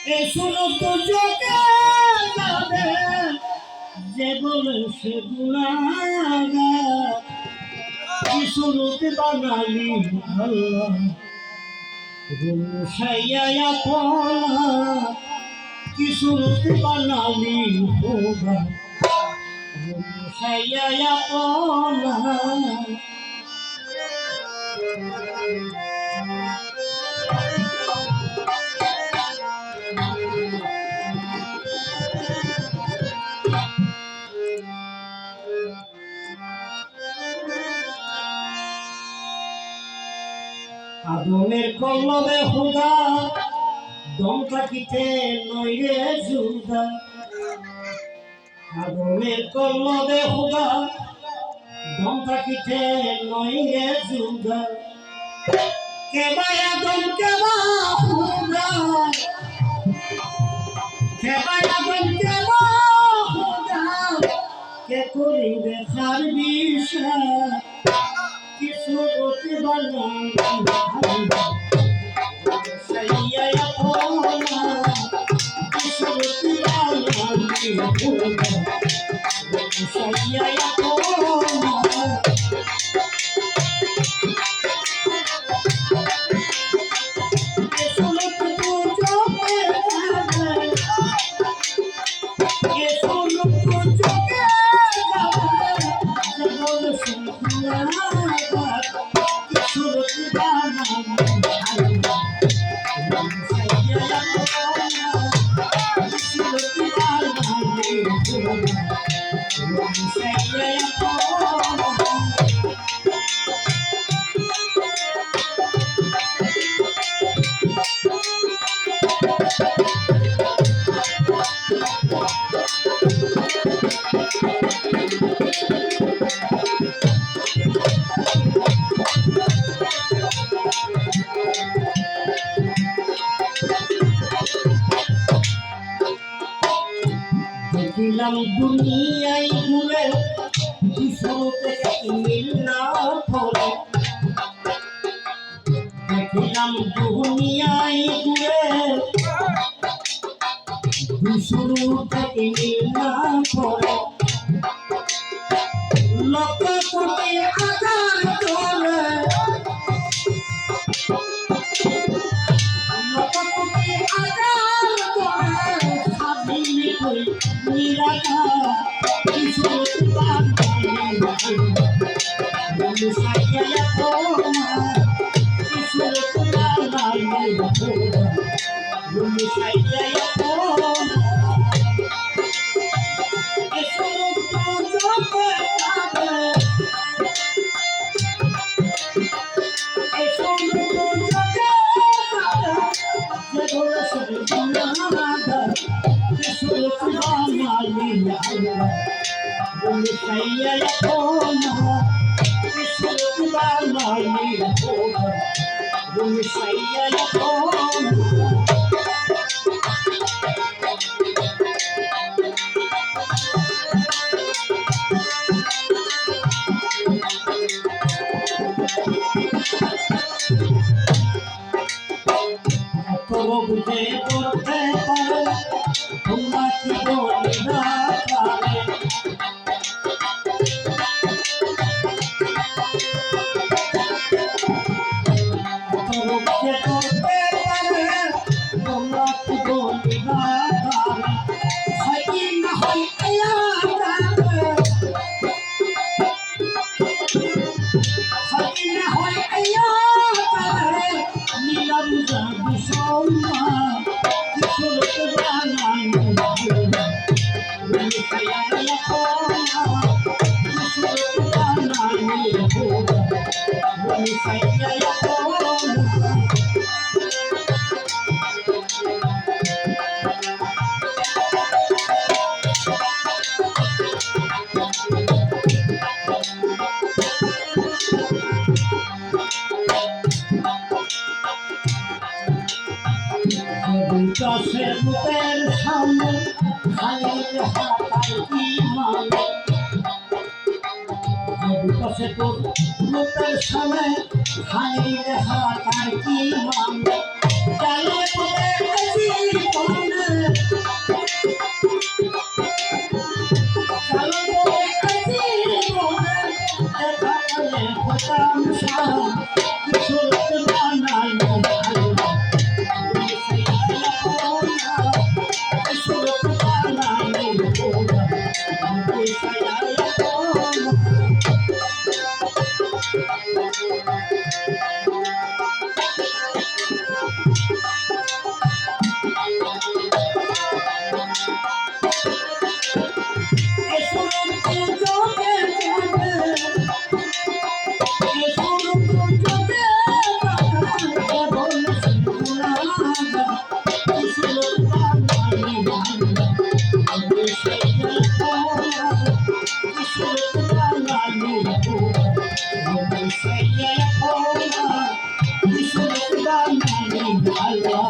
এ শুনো তো চোখে যাবে যে বলে সে গুণাগার কি শুরুতে বাঙালি আল্লাহ রুসাইয়া আপনা কি শুরুতে বাঙালি হোগা রুসাইয়া আপনা আগুনের কলবে হুদা দম থাকিতে নইরে জুদা আগুনের কলবে হুদা দম থাকিতে নইরে জুদা কেবা আগুন কেবা হুদা কেবা আগুন কেবা হুদা কে করিবে খার বিষয় কিছু করতে পারলাম সাইয়া আপনা কিছু করতে পারলাম সাইয়া আপনা দেখিলাম দুনিয়ায় ঘুরে বিশ্বতে মিল না ফলে দেখিলাম দুনিয়ায় ঘুরে বিশ্বতে মিল না ফলে লক্ষ কোটি আধার করে লক্ষ কোটি আধার করে স্বাধীন করে নিরাকা কিছু সাইয়া আপনা কিছু সাইয়া আপনা বুঝে করতে পারে তোমরা কি বলি না পারে বুঝে করতে পারে তোমরা কি বলি না পারে হয় কি না হয় হয় কি না হয় নীলাম যাবি সোমা কিছু বানাই সাইয়া আপনা কিছু বানাই সাইয়া আপনা কাছে মুখের সামনে খাইল হাতার কি মানে কাছে তোর মুখের সামনে খাইল হাতার কি মানে জানে বলে আল্লাহ